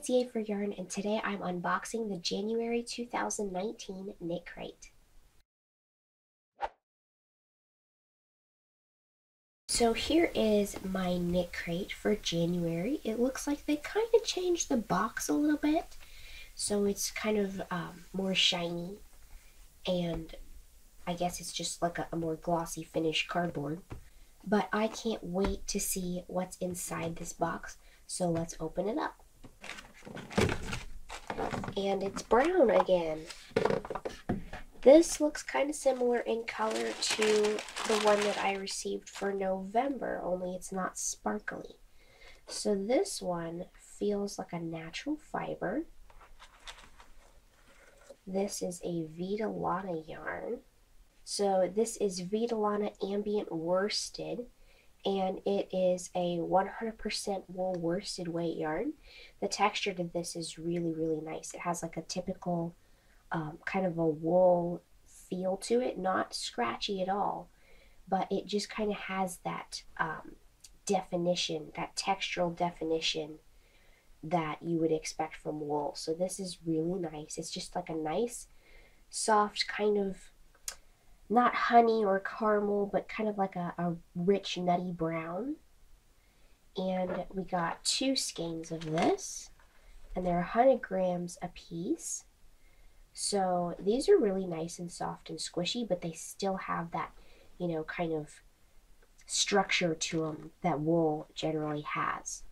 it's Yay for Yarn, and today I'm unboxing the January 2019 KnitCrate. So here is my KnitCrate for January. It looks like they kind of changed the box a little bit, so it's kind of more shiny, and I guess it's just like a more glossy finished cardboard. But I can't wait to see what's inside this box, so let's open it up. And it's brown again. This looks kind of similar in color to the one that I received for November, only it's not sparkly. So this one feels like a natural fiber. This is a Vitalana yarn. So this is Vitalana Ambient Worsted, and it is a 100% wool worsted weight yarn. The texture to this is really, really nice. It has like a typical kind of a wool feel to it, not scratchy at all, but it just kind of has that definition, that textural definition that you would expect from wool. So this is really nice. It's just like a nice, soft kind of, not honey or caramel, but kind of like a rich, nutty brown. And we got 2 skeins of this, and they're 100 grams a piece. So these are really nice and soft and squishy, but they still have that, you know, kind of structure to them that wool generally has.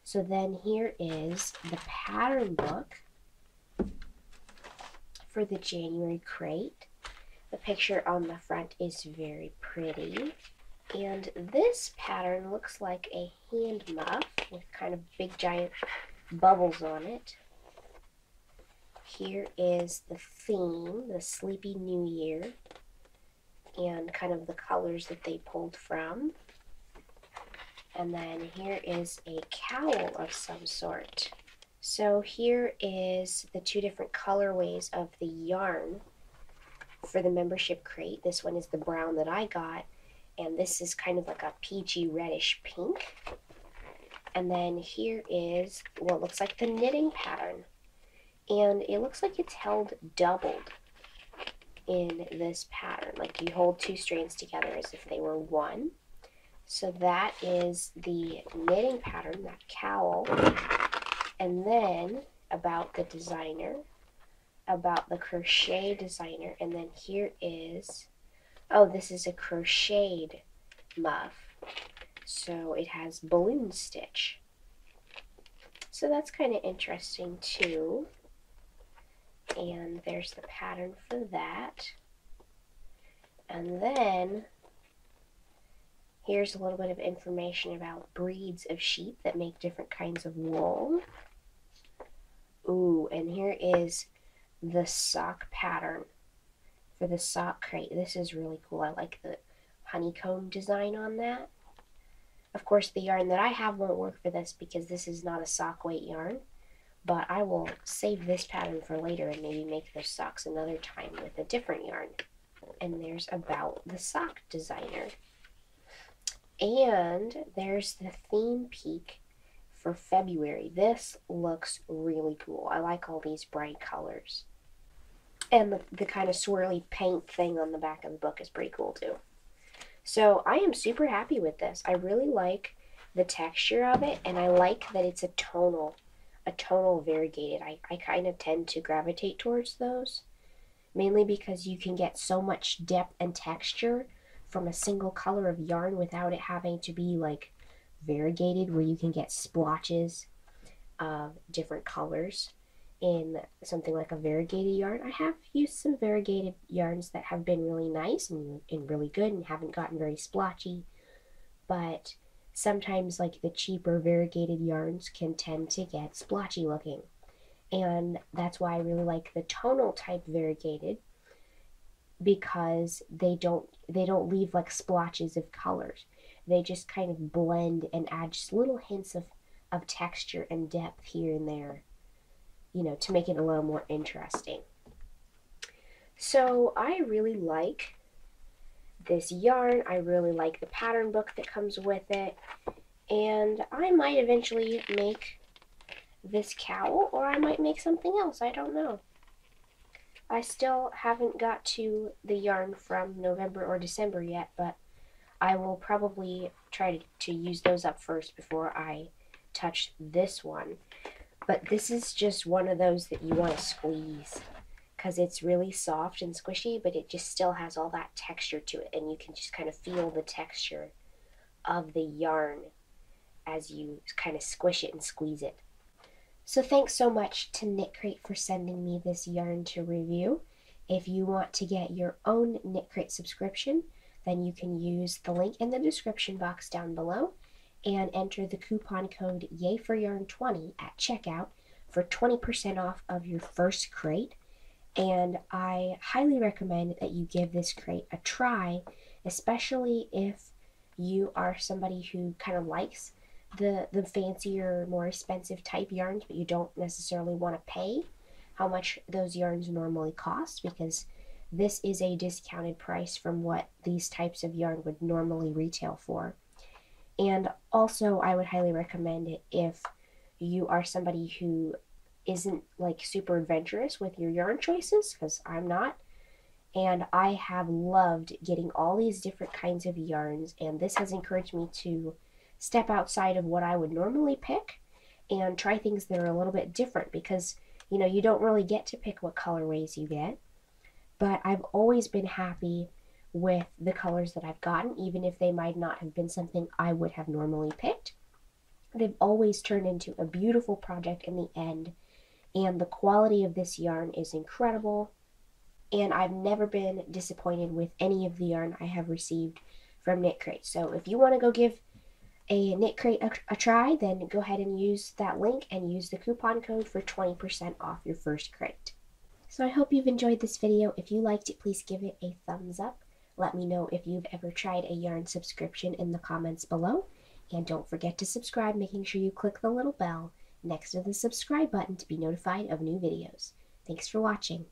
So then here is the pattern book for the January crate. The picture on the front is very pretty. And this pattern looks like a hand muff with kind of big giant bubbles on it. Here is the theme, the Sleepy New Year, and kind of the colors that they pulled from. And then here is a cowl of some sort. So here is the 2 different colorways of the yarn for the membership crate. This one is the brown that I got, and this is kind of like a peachy reddish pink. And then here is what looks like the knitting pattern, and it looks like it's held doubled in this pattern, like you hold 2 strands together as if they were one. So that is the knitting pattern, that cowl. And then about the designer, about the crochet designer, and then here is, oh, this is a crocheted muff, so it has balloon stitch. So that's kind of interesting too. And there's the pattern for that. And then here's a little bit of information about breeds of sheep that make different kinds of wool. Ooh, and here is the sock pattern for the sock crate. This is really cool. I like the honeycomb design on that. Of course, the yarn that I have won't work for this because this is not a sock weight yarn, but I will save this pattern for later and maybe make those socks another time with a different yarn. And there's about the sock designer. And there's the theme peak for February. This looks really cool. I like all these bright colors. And the kind of swirly paint thing on the back of the book is pretty cool too. So I am super happy with this. I really like the texture of it, and I like that it's a tonal variegated. I kind of tend to gravitate towards those, mainly because you can get so much depth and texture from a single color of yarn without it having to be like variegated, where you can get splotches of different colors in something like a variegated yarn. I have used some variegated yarns that have been really nice and really good and haven't gotten very splotchy, but sometimes like the cheaper variegated yarns can tend to get splotchy looking, and that's why I really like the tonal type variegated, because they don't leave like splotches of colors. They just kind of blend and add just little hints of texture and depth here and there, you know, to make it a little more interesting. So I really like this yarn. I really like the pattern book that comes with it, and I might eventually make this cowl, or I might make something else. I don't know. I still haven't got to the yarn from November or December yet, but I will probably try to use those up first before I touch this one. But this is just one of those that you want to squeeze because it's really soft and squishy, but it just still has all that texture to it, and you can just kind of feel the texture of the yarn as you kind of squish it and squeeze it. So thanks so much to KnitCrate for sending me this yarn to review. If you want to get your own KnitCrate subscription, then you can use the link in the description box down below and enter the coupon code yayforyarn20 at checkout for 20% off of your first crate. And I highly recommend that you give this crate a try, especially if you are somebody who kind of likes the fancier, more expensive type yarns, but you don't necessarily want to pay how much those yarns normally cost, because this is a discounted price from what these types of yarn would normally retail for. And also, I would highly recommend it if you are somebody who isn't like super adventurous with your yarn choices, because I'm not. And I have loved getting all these different kinds of yarns, and this has encouraged me to step outside of what I would normally pick and try things that are a little bit different, because you know, you don't really get to pick what colorways you get. But I've always been happy with the colors that I've gotten, even if they might not have been something I would have normally picked. They've always turned into a beautiful project in the end, and the quality of this yarn is incredible, and I've never been disappointed with any of the yarn I have received from KnitCrate. So if you want to go give a KnitCrate a try, then go ahead and use that link and use the coupon code for 20% off your first crate. So I hope you've enjoyed this video. If you liked it, please give it a thumbs up. Let me know if you've ever tried a yarn subscription in the comments below. And don't forget to subscribe, making sure you click the little bell next to the subscribe button to be notified of new videos. Thanks for watching.